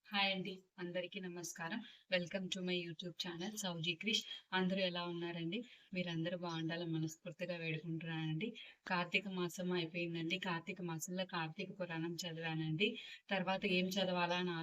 Hi అండి. అందరికీ నమస్కారం. Welcome to my YouTube channel Souji Krish. అందరూ ఎలా ఉన్నారండి? మీరందరూ బాగుండాలని మనస్ఫూర్తిగా వేడుకుంటున్నానండి. కార్తీక మాసం అయిపోయిందండి. కార్తీక మాసంలో కార్తీక పురాణం చదివానండి. తర్వాత ఏం చదవాలా అని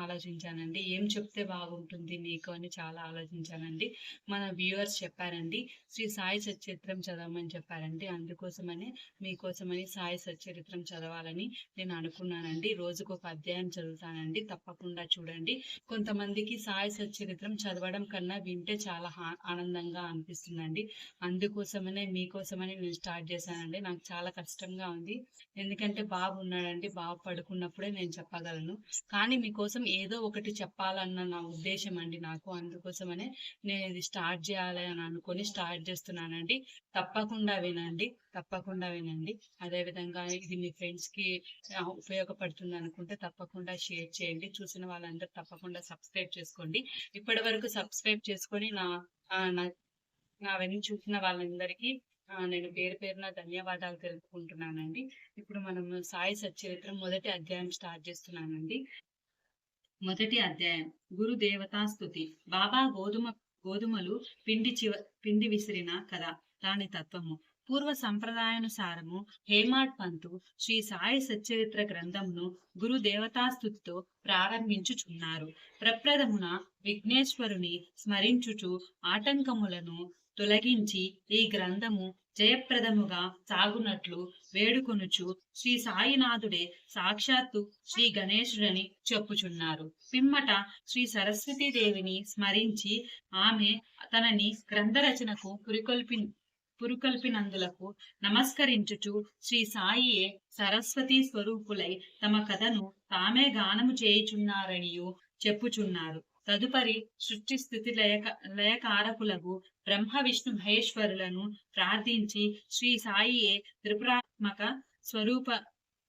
ఆలోచించానండి. ఏం చెప్తే బాగుంటుంది మీకు అని చాలా ఆలోచించానండి. మన వ్యూవర్స్ చెప్పారండి, శ్రీ సాయి సచ్చరిత్రం చదవమని చెప్పారండి. అందుకోసమని మీకోసమని సాయి సచ్చరిత్రం చదవాలని నేను అనుకున్నానండి. రోజుకు ఒక అధ్యాయం చదువుతానండి. తప్పకుండా చూడండి. కొంతమందికి సాయి సచ్చరిత్రం చదవడం కన్నా వింటే చాలా ఆనందంగా అనిపిస్తుందండి. అందుకోసమనే మీకోసమని నేను స్టార్ట్ చేశానండి. నాకు చాలా కష్టంగా ఉంది. ఎందుకంటే బాబు ఉన్నాడండి. బాబు పడుకున్నప్పుడే నేను చెప్పగలను. కానీ మీకోసం ఏదో ఒకటి చెప్పాలన్న నా ఉద్దేశం అండి నాకు. అందుకోసమనే నేను ఇది స్టార్ట్ చేయాలి అని అనుకొని స్టార్ట్ చేస్తున్నానండి. తప్పకుండా వినండి. తప్పకుండా వినండి. అదేవిధంగా ఇది మీ ఫ్రెండ్స్కి ఉపయోగపడుతుంది అనుకుంటే తప్పకుండా షేర్ చేయండి. చూసిన వాళ్ళందరూ తప్పకుండా సబ్స్క్రైబ్ చేసుకోండి. ఇప్పటి వరకు సబ్స్క్రైబ్ చేసుకొని నావన్నీ చూసిన వాళ్ళందరికీ నేను పేరు పేరున ధన్యవాదాలు తెలుపుకుంటున్నానండి. ఇప్పుడు మనం సాయి సచ్చరిత్రం మొదటి అధ్యాయం స్టార్ట్ చేస్తున్నానండి. మొదటి అధ్యాయం గురు దేవతా స్తుతి. బాబా గోధుమలు పిండి విసిరిన కథ, దాని తత్వము. పూర్వ సంప్రదాయానుసారము హేమాడ్ పంతు శ్రీ సాయి సచ్చరిత్ర గ్రంథంను గురు దేవతాస్తుతితో ప్రారంభించుచున్నారు. ప్రప్రథమున విఘ్నేశ్వరుని స్మరించుచు ఆటంకములను తొలగించి ఈ గ్రంథము జయప్రదముగా సాగునట్లు వేడుకొనుచు శ్రీ సాయినాథుడే సాక్షాత్తు శ్రీ గణేశుడని చెప్పుచున్నారు. పిమ్మట శ్రీ సరస్వతీదేవిని స్మరించి ఆమె తనని గ్రంథరచనకు పురుకొల్పినందులకు నమస్కరించుచు శ్రీ సాయియే సరస్వతీ స్వరూపులై తమ కథను తామే గానము చేయుచున్నారనియు చెప్పుచున్నారు. తదుపరి సృష్టి స్థితి లయకారకులకు బ్రహ్మ విష్ణు మహేశ్వరులను ప్రార్థించి శ్రీ సాయియే త్రిపురాత్మక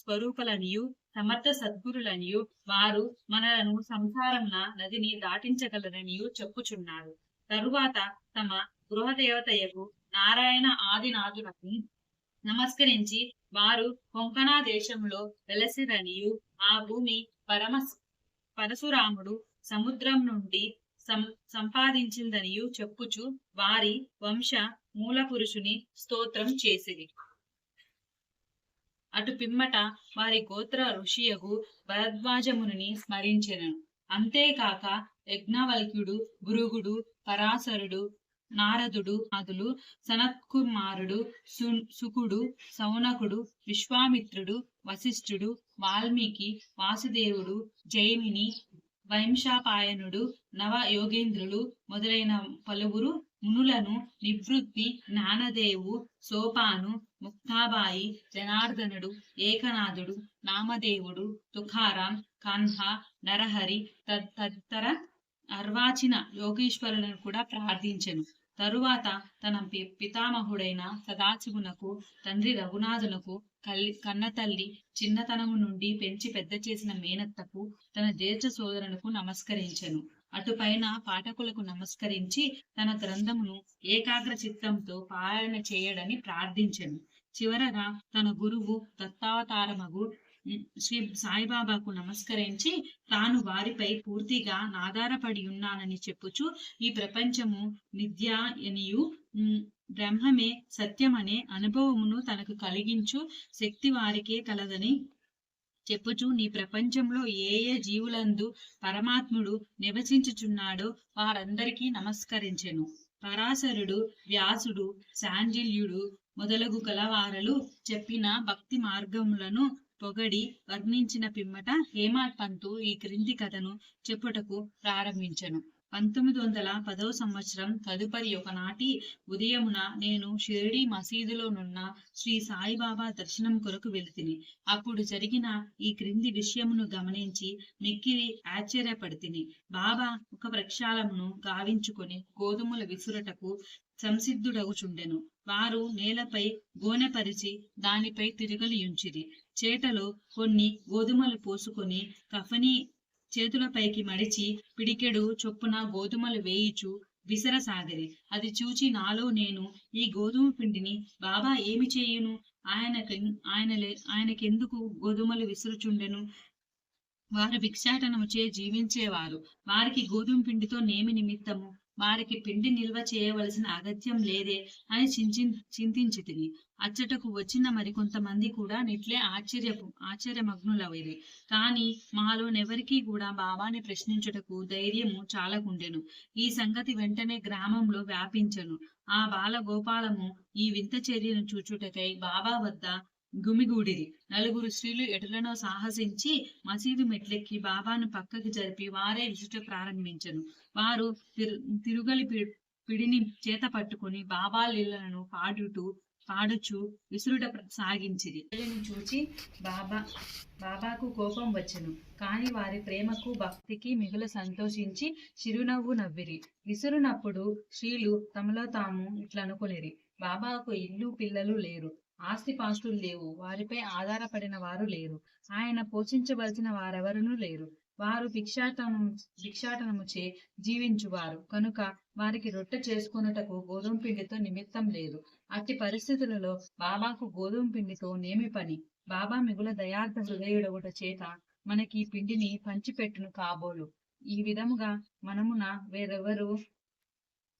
స్వరూపలనియు సమర్థ సద్గురులనియు వారు మనలను సంసారమున నదిని దాటించగలరనియు చెప్పుచున్నారు. తరువాత తమ గృహదేవతయకు నారాయణ ఆదినాథులకు నమస్కరించి వారు కొంకణా దేశంలో వెలసిరనియు ఆ భూమి పరశురాముడు సముద్రం నుండి సంపాదించిందనియు చెప్పుచు వారి వంశ మూల పురుషుని స్తోత్రం చేసిరి. అటు పిమ్మట వారి గోత్ర ఋషియగు భరద్వాజముని స్మరించెను. అంతేకాక యజ్ఞవల్క్యుడు, భృగుడు, పరాశరుడు, నారదుడు ఆదులు, సనత్కుమారుడు, సుకుడు, సౌనకుడు, విశ్వామిత్రుడు, వశిష్ఠుడు, వాల్మీకి, వాసుదేవుడు, జైమిని, వైంశాపాయనుడు, నవ యోగేంద్రులు మొదలైన పలువురు మునులను నివృత్తి, జ్ఞానదేవు, సోపాను, ముక్తాబాయి, జనార్దనుడు, ఏకనాథుడు, నామదేవుడు, తుకారాం, కన్హ, నరహరి తదితర అర్వాచిన యోగీశ్వరులను కూడా ప్రార్థించెను. తరువాత తన పితామహుడైన సదాశివునకు, తండ్రి రఘునాథునకు, కన్నతల్లి చిన్నతనము నుండి పెంచి పెద్ద చేసిన మేనత్తకు, తన జ్యేష్ఠ సోదరునకు నమస్కరించెను. అటుపైన పాఠకులకు నమస్కరించి తన గ్రంథమును ఏకాగ్ర చిత్తంతో పారాయణ చేయడని ప్రార్థించెను. చివరగా తన గురువు దత్తావతారమగు శ్రీ సాయిబాబాకు నమస్కరించి తాను వారిపై పూర్తిగా ఆధారపడి ఉన్నానని చెప్పుచు ఈ ప్రపంచము మిథ్య అనియు బ్రహ్మమే సత్యమనే అనుభవమును తనకు కలిగించు శక్తి వారికే కలదని చెప్పుచు నీ ప్రపంచంలో ఏ ఏ జీవులందు పరమాత్ముడు నివసించుచున్నాడో వారందరికీ నమస్కరించెను. పరాశరుడు, వ్యాసుడు, శాండిల్యుడు మొదలగు కలవారలు చెప్పిన భక్తి మార్గములను పొగడి వర్ణించిన పిమ్మట హేమాడ్ పంతు ఈ క్రింది కథను చెప్పుటకు ప్రారంభించెను. 1910 సంవత్సరం తదుపరి ఒకనాటి ఉదయమున నేను షిరిడి మసీదులోనున్న శ్రీ సాయిబాబా దర్శనం కొరకు వెళితిని. అప్పుడు జరిగిన ఈ క్రింది విషయమును గమనించి మిక్కిలి ఆశ్చర్యపడితిని. బాబా ఒక ప్రక్షాళమును గావించుకొని గోధుమల విసురటకు సంసిద్ధుడగుచుండెను. వారు నేలపై గోనెపరిచి దానిపై తిరగలియుంచిరి. చేటలో కొన్ని గోధుమలు పోసుకొని కఫని చేతులపైకి మడిచి పిడికెడు చొప్పున గోధుమలు వేయిచు విసరసాగిరి. అది చూచి నాలో నేను, ఈ గోధుమ పిండిని బాబా ఏమి చేయును? ఆయనకెందుకు గోధుమలు విసురుచుండెను? వారు భిక్షాటనముచే జీవించేవారు. వారికి గోధుమ పిండితో నేమి నిమిత్తము, వారికి పిండి నిల్వ చేయవలసిన అగత్యం లేదే అని చింతించితిని. అచ్చటకు వచ్చిన మరికొంతమంది కూడా నిట్లే ఆశ్చర్యమగ్నులైరి. కాని మాలోనెవరికీ కూడా బాబాని ప్రశ్నించుటకు ధైర్యము చాలకుండెను. ఈ సంగతి వెంటనే గ్రామంలో వ్యాపించెను. ఆ బాల గోపాలము ఈ వింత చర్యను చూచుటకై బాబా వద్ద గుమిగూడిరి. నలుగురు స్త్రీలు ఎటులనో సాహసించి మసీదు మెట్లెక్కి బాబాను పక్కకి జరిపి వారే విసుట ప్రారంభించెను. వారు తిరుగలి పిడిని చేత పట్టుకుని బాబా లీలలను పాడుచు విసురుట సాగించిరి. వీళ్ళని చూచి బాబాకు కోపం వచ్చెను. కాని వారి ప్రేమకు భక్తికి మిగులు సంతోషించి చిరునవ్వు నవ్విరి. విసురునప్పుడు స్త్రీలు తమలో తాము ఇట్లనుకొనిరి, బాబాకు ఇల్లు పిల్లలు లేరు, ఆస్తిపాస్తులు లేవు, వారిపై ఆధారపడిన వారు లేరు, ఆయన పోషించవలసిన వారెవరునూ లేరు. వారు భిక్షాటనముచే జీవించువారు కనుక వారికి రొట్టె చేసుకొనుటకు గోధుమ పిండితో నిమిత్తం లేదు. అట్టి పరిస్థితులలో బాబాకు గోధుమ పిండితో నేమి పని? బాబా మిగుల దయార్థ హృదయుడొకట చేత మనకి ఈ పిండిని పంచిపెట్టును కాబోలు. ఈ విధముగా మనమున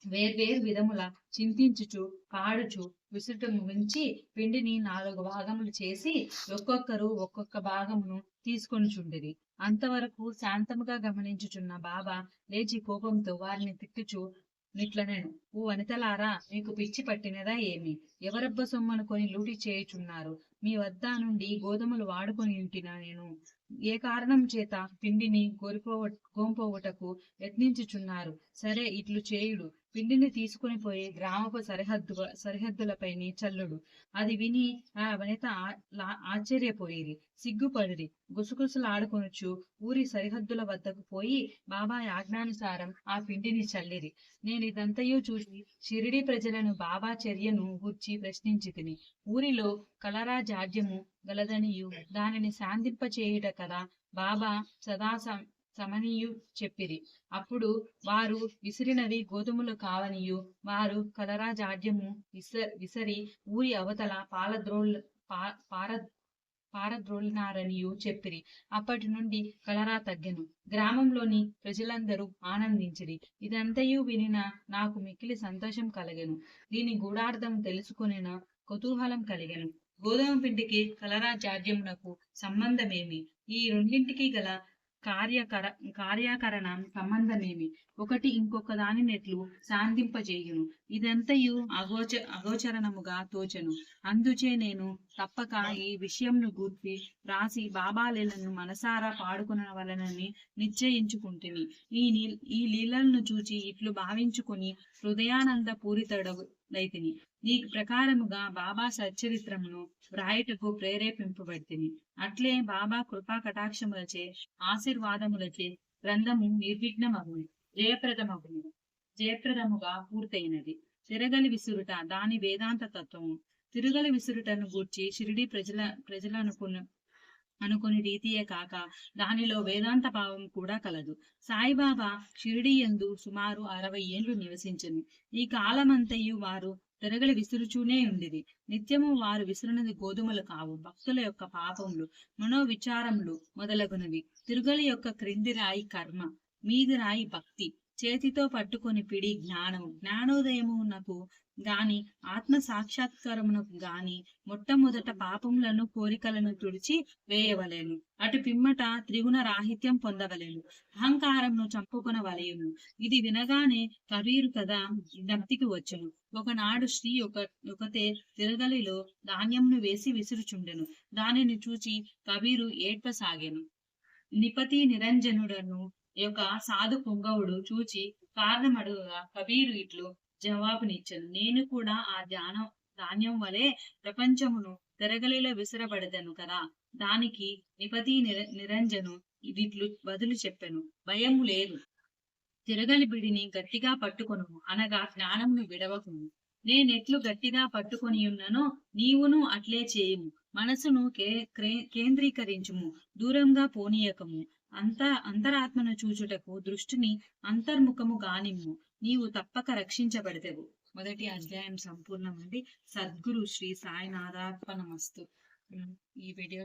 వేర్వేరు విధముల చింతించుచు పాడుచు విసుట ముగించి పిండిని 4 భాగములు చేసి ఒక్కొక్కరు ఒక్కొక్క భాగమును తీసుకొనిచుండిరి. అంతవరకు శాంతముగా గమనించుచున్న బాబా లేచి కోపంతో వారిని తిట్టుచు నిట్లనెను, ఓ వనితలారా, మీకు పిచ్చి పట్టినదా ఏమి? ఎవరబ్బ సొమ్మనుకొని లూటి చేయుచున్నారు? మీ వద్ద నుండి గోధుమలు వాడుకొని ఉంటినా నేను? ఏ కారణం చేత పిండిని గోంపోవుటకు యత్నించుచున్నారు? సరే, ఇట్లు చేయుడు, పిండిని తీసుకుని పోయి గ్రామపు సరిహద్దులపై చల్లుడు. అది విని ఆ వనిత ఆశ్చర్యపోయిరి, సిగ్గుపడిరి. గుసగుసలాడుకొనుచు ఊరి సరిహద్దుల వద్దకు పోయి బాబా ఆజ్ఞానుసారం ఆ పిండిని చల్లిరి. నేనిదంతయు చూసి షిరిడి ప్రజలను బాబా చర్యను గూర్చి ప్రశ్నించితిని. ఊరిలో కలరా జాడ్యము గలదనియు దానిని శాంతింపచేయుట కదా బాబా సదా సమనియు చెప్పిరి. అప్పుడు వారు విసిరినవి గోధుమలు కావనియు వారు కలరా జాడ్యము విసరి ఊరి అవతల పారద్రోలినారనియు చెప్పిరి. అప్పటి నుండి కలరా తగ్గెను. గ్రామంలోని ప్రజలందరూ ఆనందించిరి. ఇదంతయు వినిన నాకు మిక్కిలి సంతోషం కలిగెను. దీని గూఢార్థం తెలుసుకొనిన కుతూహలం కలిగెను. గోధుమ పిండికి కలరా జాడ్యమునకు సంబంధమేమి? ఈ రెండింటికి గల కార్యకరణ సంబంధమేమి? ఒకటి ఇంకొక దానినెట్లు శాంతింపజేయును? ఇదంతయు అగోచరణముగా తోచెను. అందుచే నేను తప్పక ఈ విషయంను గూర్చి రాసి బాబా లీలను మనసారా పాడుకొనవలెనని నిశ్చయించుకుంటుని. ఈ లీలలను చూచి ఇట్లు భావించుకుని హృదయానంద పూరితడైతిని. ఈ ప్రకారముగా బాబా సచ్చరిత్రమును వ్రాయుటకు ప్రేరేపింపబడితిని. అట్లే బాబా కృపా కటాక్షములచే ఆశీర్వాదములచే గ్రంథము నిర్విఘ్నమగును, జయప్రదముగా పూర్తయినది. తిరగలి విసురుట దాని వేదాంత తత్వము. తిరగలి విసురుటను గూర్చి షిరిడి అనుకుని రీతియే కాక దానిలో వేదాంత భావం కూడా కలదు. సాయిబాబా షిరిడి యందు సుమారు 60 ఏళ్లు నివసించెను. ఈ కాలమంతయు వారు తిరగలి విసురుచూనే ఉండిరి. నిత్యము వారు విసురునది గోధుమలు కావు, భక్తుల యొక్క పాపములు, మనోవిచారములు మొదలగునవి. తిరుగలి యొక్క క్రింది రాయి కర్మ, మీది రాయి భక్తి. చేతితో పట్టుకొని పిడి జ్ఞానము. జ్ఞానోదయమునకు గాని ఆత్మ సాక్షాత్కారమునకు గాని మొట్టమొదట పాపములను కోరికలను తుడిచి వేయవలేను. అటు పిమ్మట త్రిగుణ రాహిత్యం పొందవలేను. అహంకారమును చంపుకొనవలెను. ఇది వినగానే కబీరు కదా జ్ఞప్తికి వచ్చెను. ఒకనాడు శ్రీ ఒకతే తిరగలిలో ధాన్యమును వేసి విసురుచుండెను. దానిని చూచి కబీరు ఏడ్పసాగెను. నిపతి నిరంజనుడను యొక్క సాధు పుంగవుడు చూచి కారణమడుగగా కబీరు ఇట్లు జవాబునిచ్చెను, నేను కూడా ఆ ధాన్యం వలె ప్రపంచమును తిరగలిలో విసరబడదను కదా. దానికి నిపతి నిరంజను ఇట్లు బదులు చెప్పెను, భయము లేదు, తిరగలి బిడిని గట్టిగా పట్టుకొను అనగా జ్ఞానమును విడవకును. నేనెట్లు గట్టిగా పట్టుకొని ఉన్ననో నీవును అట్లే చేయుము. మనసును కేంద్రీకరించుము, దూరంగా పోనీయకము. అంతరాత్మను చూచుటకు దృష్టిని అంతర్ముఖము గానిమ్ము, నీవు తప్పక రక్షించబడతెవు. మొదటి అధ్యాయం సంపూర్ణమండి. సద్గురు శ్రీ సాయినాథార్పణమస్తు. ఈ వీడియో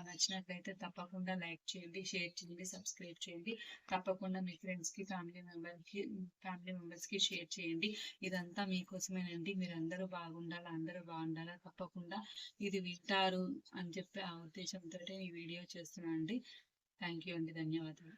నచ్చినట్లయితే తప్పకుండా లైక్ చేయండి, షేర్ చేయండి, సబ్స్క్రైబ్ చేయండి. తప్పకుండా మీ ఫ్రెండ్స్కి, ఫ్యామిలీ మెంబర్స్కి షేర్ చేయండి. ఇదంతా మీకోసమేనండి. మీరు అందరూ బాగుండాలి, అందరూ బాగుండాలా. తప్పకుండా ఇది వింటారు అని చెప్పి ఆ ఉద్దేశంతో ఈ వీడియో చేస్తున్నాను అండి. థ్యాంక్ యూ అండి. ధన్యవాదాలు.